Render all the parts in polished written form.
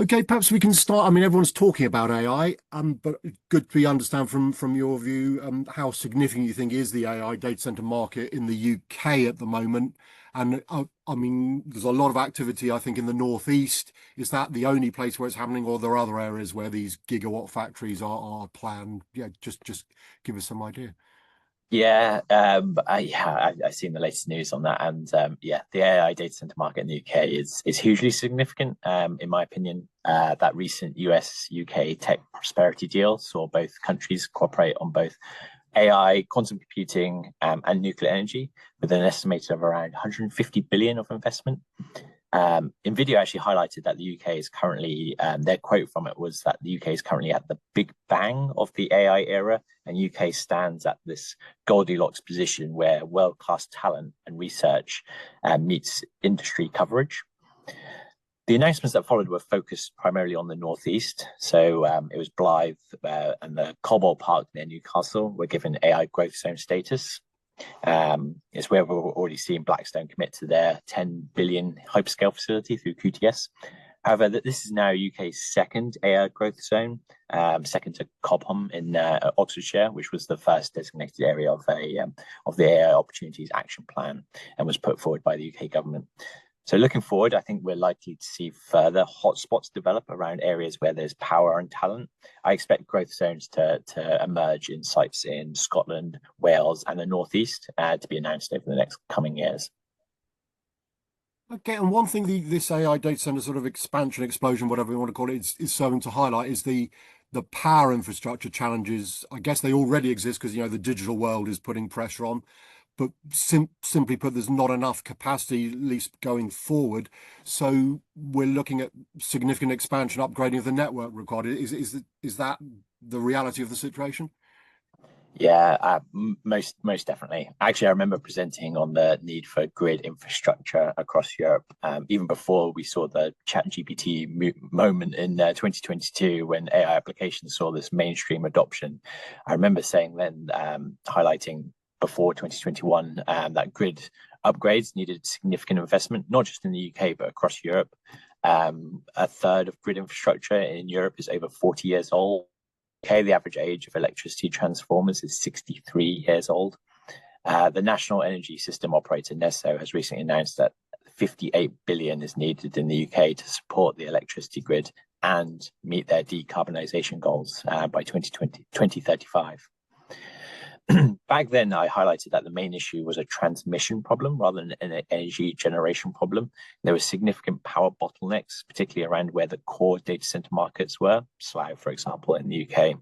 Okay, perhaps we can start. I mean, everyone's talking about AI, but it's good to understand from your view how significant you think is the AI data center market in the UK at the moment. And I mean, there's a lot of activity, I think, in the northeast. Is that the only place where it's happening, or are there other areas where these gigawatt factories are planned? Yeah, just give us some idea. I've seen the latest news on that, and the AI data center market in the UK is hugely significant. In my opinion, that recent US UK tech prosperity deal saw both countries cooperate on both AI, quantum computing, and nuclear energy, with an estimated of around 150 billion of investment. NVIDIA actually highlighted that the UK is currently, their quote from it was that the UK is currently at the big bang of the AI era, and UK stands at this Goldilocks position where world-class talent and research meets industry coverage. The announcements that followed were focused primarily on the northeast. So it was Blythe and the Cobalt Park near Newcastle were given AI growth zone status. It's where we're already seeing Blackstone commit to their 10 billion hyperscale facility through QTS. However, this is now UK's second AI growth zone, second to Cobham in Oxfordshire, which was the first designated area of the AI Opportunities Action Plan and was put forward by the UK government. So looking forward, I think we're likely to see further hotspots develop around areas where there's power and talent. I expect growth zones to emerge in sites in Scotland, Wales, and the Northeast to be announced over the next coming years. Okay, and one thing this AI data center sort of expansion, explosion, whatever you want to call it, is serving to highlight is the power infrastructure challenges. I guess they already exist because the digital world is putting pressure on, but simply put, there's not enough capacity, at least going forward. So we're looking at significant expansion, upgrading of the network required. Is that the reality of the situation? Most definitely. Actually, I remember presenting on the need for grid infrastructure across Europe, even before we saw the ChatGPT moment in 2022 when AI applications saw this mainstream adoption. I remember saying then, highlighting before 2021, that grid upgrades needed significant investment, not just in the UK, but across Europe. A third of grid infrastructure in Europe is over 40 years old. Okay, the average age of electricity transformers is 63 years old. The National Energy System Operator, NESO, has recently announced that 58 billion is needed in the UK to support the electricity grid and meet their decarbonisation goals by 2035. Back then, I highlighted that the main issue was a transmission problem rather than an energy generation problem. There were significant power bottlenecks, particularly around where the core data center markets were, Slough, for example, in the UK.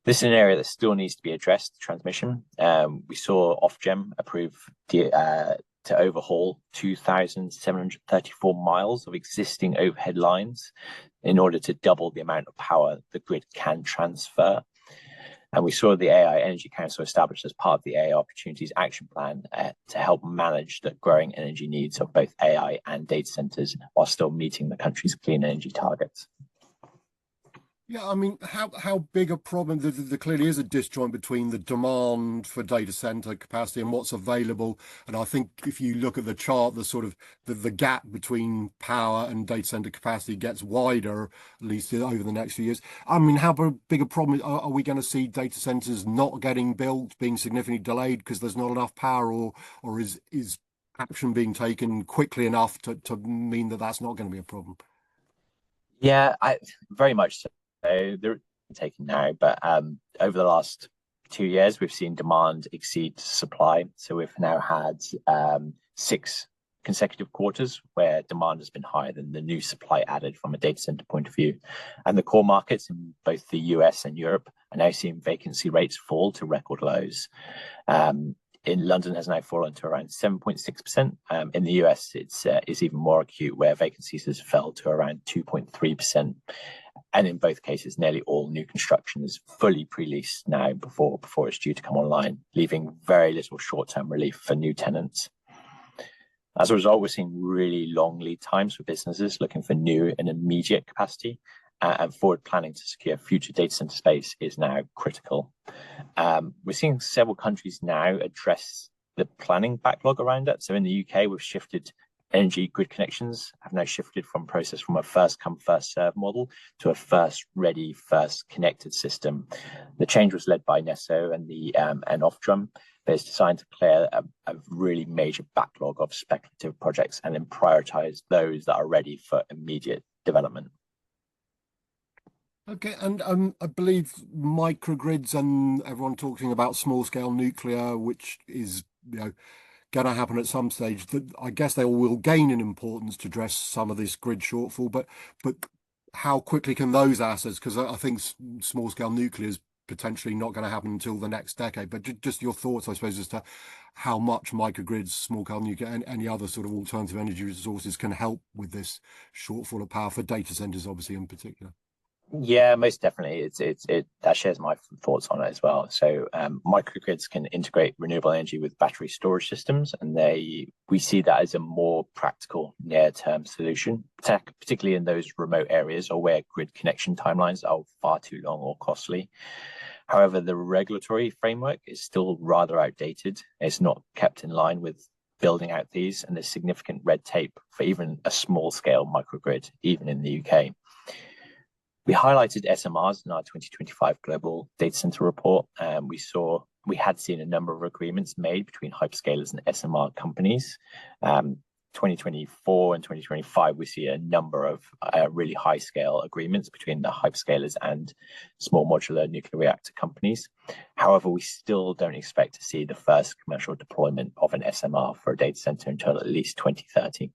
This is an area that still needs to be addressed, transmission. We saw Ofgem approve to overhaul 2,734 miles of existing overhead lines in order to double the amount of power the grid can transfer. And we saw the AI Energy Council established as part of the AI Opportunities Action Plan to help manage the growing energy needs of both AI and data centers while still meeting the country's clean energy targets. Yeah, I mean, how big a problem? There clearly is a disjoint between the demand for data center capacity and what's available. And I think if you look at the chart, the sort of the gap between power and data center capacity gets wider, at least over the next few years. I mean, how big a problem are we going to see data centers not getting built, being significantly delayed because there's not enough power, or is action being taken quickly enough to mean that that's not going to be a problem? I very much so. They're taken now, but over the last 2 years, we've seen demand exceed supply. So we've now had 6 consecutive quarters where demand has been higher than the new supply added from a data center point of view. And the core markets in both the US and Europe are now seeing vacancy rates fall to record lows. In London has now fallen to around 7.6%. In the US, it's even more acute, where vacancies has fell to around 2.3%. And in both cases, nearly all new construction is fully pre-leased now before it's due to come online, leaving very little short-term relief for new tenants. As a result, we're seeing really long lead times for businesses looking for new and immediate capacity, and forward planning to secure future data center space is now critical. We're seeing several countries now address the planning backlog around it. So in the UK, we've shifted energy grid connections have now shifted from a first come first serve model to a first ready first connected system. The change was led by NESO and the and Ofdrum, but it's designed to clear a really major backlog of speculative projects and then prioritize those that are ready for immediate development. Okay, and I believe microgrids and everyone talking about small scale nuclear, which is going to happen at some stage. That I guess they will gain in importance to address some of this grid shortfall. But how quickly can those assets? Because I think small scale nuclear is potentially not going to happen until the next decade. But just your thoughts, I suppose, as to how much microgrids, small scale nuclear, and any other sort of alternative energy resources can help with this shortfall of power for data centers, obviously in particular. Yeah, most definitely. It that shares my thoughts on it as well. So microgrids can integrate renewable energy with battery storage systems, and we see that as a more practical near-term solution, particularly in those remote areas or where grid connection timelines are far too long or costly. However, the regulatory framework is still rather outdated. It's not kept in line with building out these, and there's significant red tape for even a small-scale microgrid, even in the UK. We highlighted SMRs in our 2025 Global Data Center Report, and we had seen a number of agreements made between hyperscalers and SMR companies. 2024 and 2025, we see a number of really high-scale agreements between the hyperscalers and small modular nuclear reactor companies. However, we still don't expect to see the first commercial deployment of an SMR for a data center until at least 2030.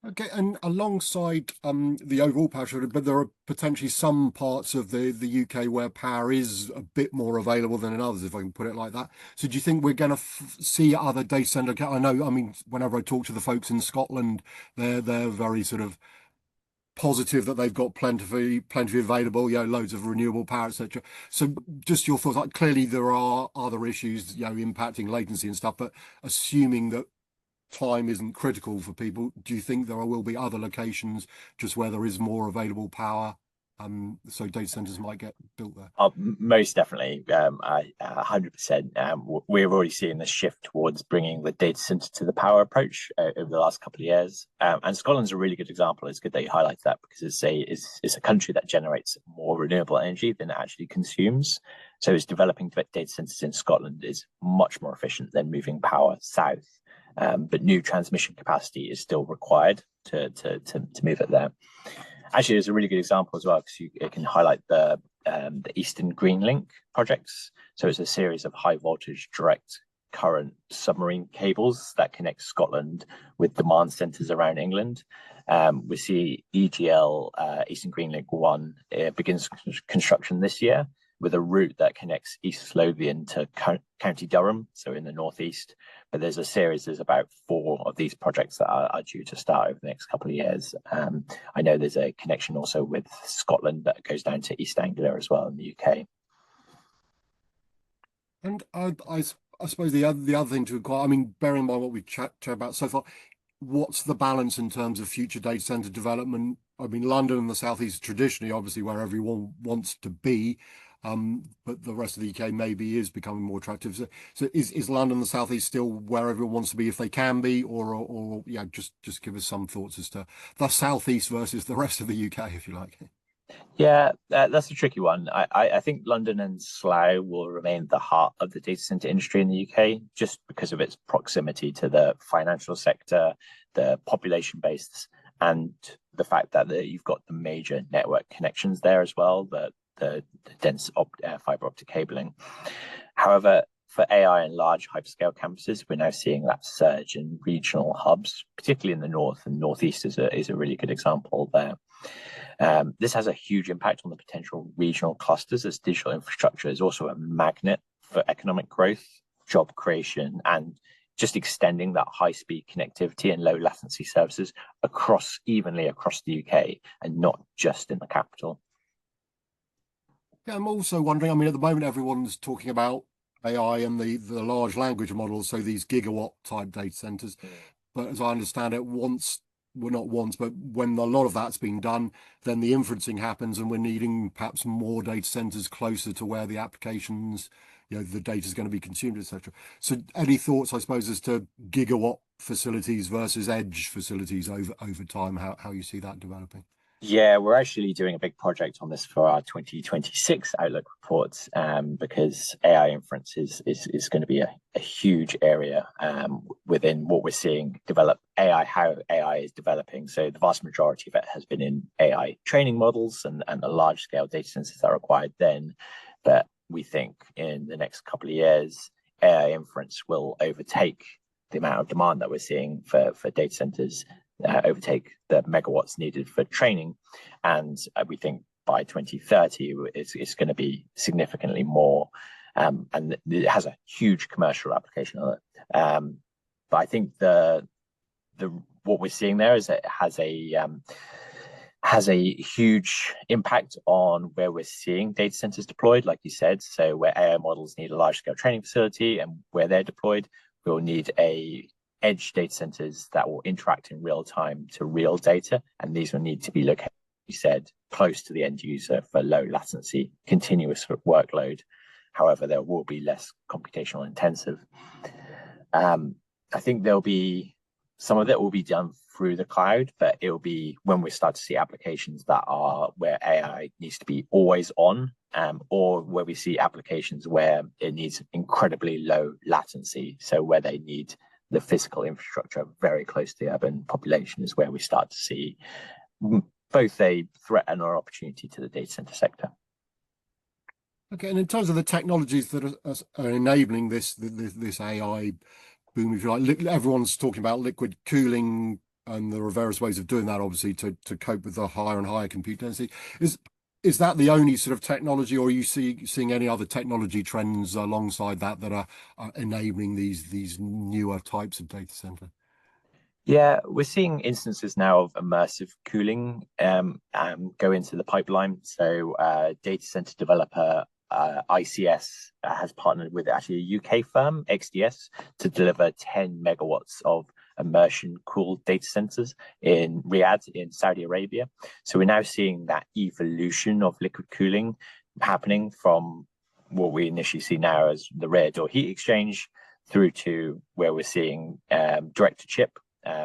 Okay, and alongside the overall power shortage, but there are potentially some parts of the UK where power is a bit more available than in others, if I can put it like that. So do you think we're going to see other data center? I know, I mean, whenever I talk to the folks in Scotland, they're very sort of positive that they've got plenty available, loads of renewable power, etc. So just your thoughts. Like, clearly there are other issues, impacting latency and stuff, but assuming that time isn't critical for people, do you think there will be other locations just where there is more available power, so data centers might get built there? Most definitely, 100%. We're already seeing the shift towards bringing the data center to the power approach over the last couple of years, and Scotland's a really good example. It's good that you highlight that, because it's a country that generates more renewable energy than it actually consumes. So it's developing data centers in Scotland is much more efficient than moving power south. But new transmission capacity is still required to move it there. Actually, there's a really good example as well, because it can highlight the Eastern Green Link projects. So it's a series of high voltage direct current submarine cables that connect Scotland with demand centres around England. We see EGL Eastern Green Link 1 begins construction this year, with a route that connects East Lothian to County Durham, so in the northeast. But there's about 4 of these projects that are due to start over the next couple of years. I know there's a connection also with Scotland that goes down to East Anglia as well in the UK. And I suppose the other thing to inquire, I mean, bearing in mind what we've chatted about so far, what's the balance in terms of future data center development? I mean, London and the southeast traditionally, obviously, where everyone wants to be. But the rest of the UK maybe is becoming more attractive. So is London, the southeast, still where everyone wants to be if they can be, or just give us some thoughts as to the southeast versus the rest of the UK, if you like. Yeah, that's a tricky one. I think London and Slough will remain the heart of the data center industry in the UK, just because of its proximity to the financial sector, the population base, and the fact that you've got the major network connections there as well, the dense fiber optic cabling. However, for AI and large hyperscale campuses, we're now seeing that surge in regional hubs, particularly in the north, and northeast is a really good example there. This has a huge impact on the potential regional clusters, as digital infrastructure is also a magnet for economic growth, job creation, and just extending that high-speed connectivity and low latency services evenly across the UK, and not just in the capital. Yeah, I'm also wondering, I mean, at the moment, everyone's talking about AI and the large language models, so these gigawatt type data centers. But as I understand it, but when a lot of that's being done, then the inferencing happens and we're needing perhaps more data centers closer to where the applications the data is going to be consumed, etc. So any thoughts, I suppose, as to gigawatt facilities versus edge facilities over time, how you see that developing? Yeah, we're actually doing a big project on this for our 2026 Outlook reports, because AI inference is going to be a huge area within what we're seeing develop AI, how AI is developing. So the vast majority of it has been in AI training models and the large scale data centers that are required then. But we think in the next couple of years, AI inference will overtake the amount of demand that we're seeing for data centers, overtake the megawatts needed for training. And we think by 2030, it's going to be significantly more. And it has a huge commercial application on it. But I think the what we're seeing there is it has a huge impact on where we're seeing data centers deployed, like you said. So where AI models need a large scale training facility and where they're deployed, we'll need edge data centers that will interact in real time to real data. And these will need to be located, you said, close to the end user for low latency, continuous workload. However, there will be less computational intensive. I think there'll be some of it will be done through the cloud, but it will be when we start to see applications that are where AI needs to be always on, or where we see applications where it needs incredibly low latency. So where they need the physical infrastructure very close to the urban population is where we start to see both a threat and an opportunity to the data center sector. Okay, and in terms of the technologies that are enabling this AI boom, if you like, everyone's talking about liquid cooling, and there are various ways of doing that, obviously, to cope with the higher and higher compute density. Is that the only sort of technology, or are you seeing any other technology trends alongside that are enabling these newer types of data center? Yeah, we're seeing instances now of immersive cooling go into the pipeline. So data center developer ICS has partnered with actually a UK firm, XDS, to deliver 10 megawatts of immersion cooled data centers in Riyadh in Saudi Arabia. So we're now seeing that evolution of liquid cooling happening from what we initially see now as the rear door heat exchange through to where we're seeing direct to chip.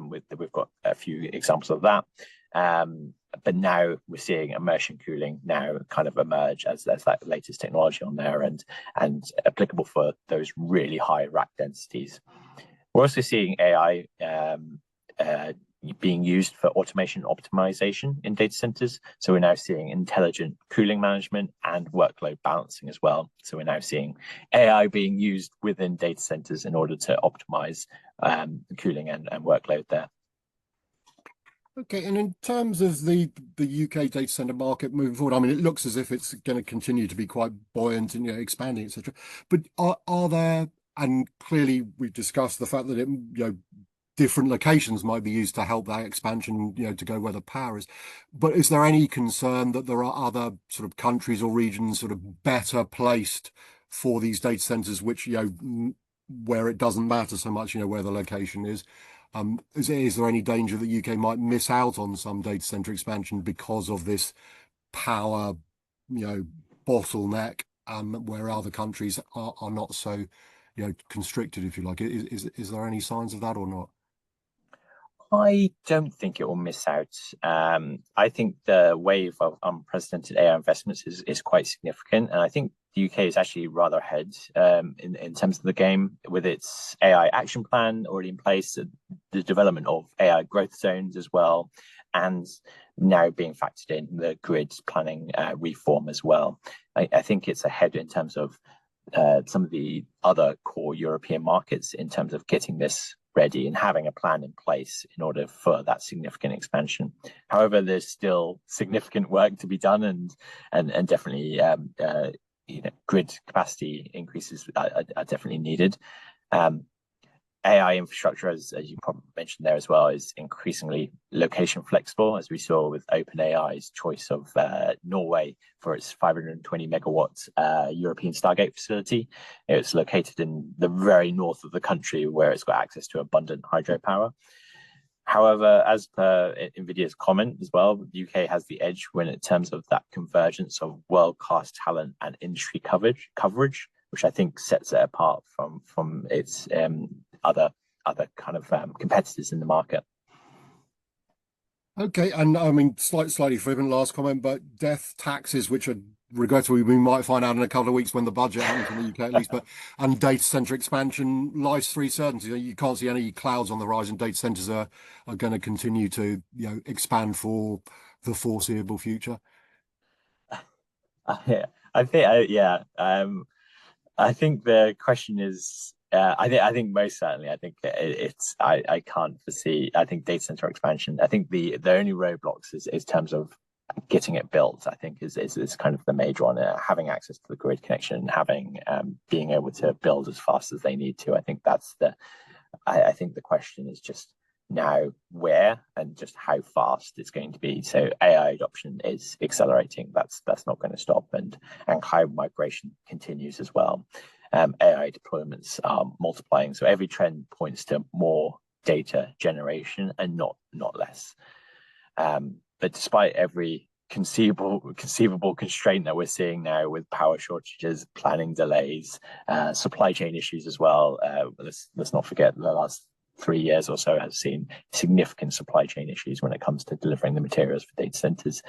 We've got a few examples of that. But now we're seeing immersion cooling now kind of emerge as that latest technology on there and applicable for those really high rack densities. We're also seeing AI being used for automation optimization in data centers. So we're now seeing intelligent cooling management and workload balancing as well. So we're now seeing AI being used within data centers in order to optimize cooling and workload there. Okay, and in terms of the UK data center market moving forward, I mean, it looks as if it's going to continue to be quite buoyant and expanding, etc. But are there, and clearly we've discussed the fact that different locations might be used to help that expansion, to go where the power is. But is there any concern that there are other sort of countries or regions sort of better placed for these data centers, which where it doesn't matter so much, where the location is? Is there any danger that UK might miss out on some data center expansion because of this power, bottleneck, where other countries are not so, constricted, if you like? Is there any signs of that or not? I don't think it will miss out. I think the wave of unprecedented AI investments is quite significant, and I think the UK is actually rather ahead in terms of the game with its AI action plan already in place, the development of AI growth zones as well, and now being factored in the grid planning reform as well. I think it's ahead in terms of some of the other core European markets in terms of getting this ready and having a plan in place in order for that significant expansion. However, there's still significant work to be done, and definitely grid capacity increases are definitely needed. AI infrastructure, as you probably mentioned there as well, is increasingly location flexible, as we saw with OpenAI's choice of Norway for its 520 megawatts European Stargate facility. It's located in the very north of the country where it's got access to abundant hydropower. However, as per NVIDIA's comment as well, the UK has the edge when in terms of that convergence of world-class talent and industry coverage. which I think sets it apart from its other kind of competitors in the market. Okay, and I mean, slightly flippant last comment, but death taxes, which are regrettably we might find out in a couple of weeks when the budget happens in the UK at least, but and data center expansion, life's three certainties. You can't see any clouds on the horizon. Data centers are going to continue to expand for the foreseeable future. Yeah, I think yeah. I think the question is, I think most certainly, I think I can't foresee. I think data center expansion. I think the only roadblocks is terms of getting it built. I think is kind of the major one. Having access to the grid connection, having being able to build as fast as they need to. I think that's the. I think the question is just now where and just how fast it's going to be. So AI adoption is accelerating. That's not going to stop, and cloud migration continues as well. AI deployments are multiplying. So every trend points to more data generation and not less. But despite every conceivable constraint that we're seeing now with power shortages, planning delays, supply chain issues as well. Let's not forget the last 3 years or so has seen significant supply chain issues when it comes to delivering the materials for data centers.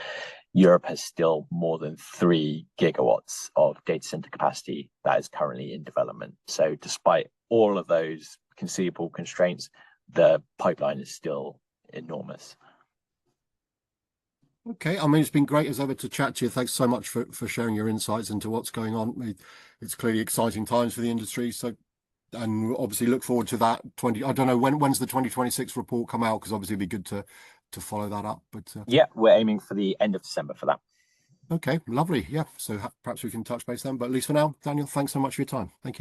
Europe has still more than 3 gigawatts of data center capacity that is currently in development. So despite all of those conceivable constraints, the pipeline is still enormous. Okay, I mean, it's been great as ever to chat to you. Thanks so much for sharing your insights into what's going on. It's clearly exciting times for the industry. So, and obviously look forward to that 20. I don't know when's the 2026 report come out, because obviously it'd be good to follow that up. But Yeah, we're aiming for the end of December for that. okay, lovely. Yeah, so perhaps we can touch base then. But at least for now, Daniel, thanks so much for your time. Thank you.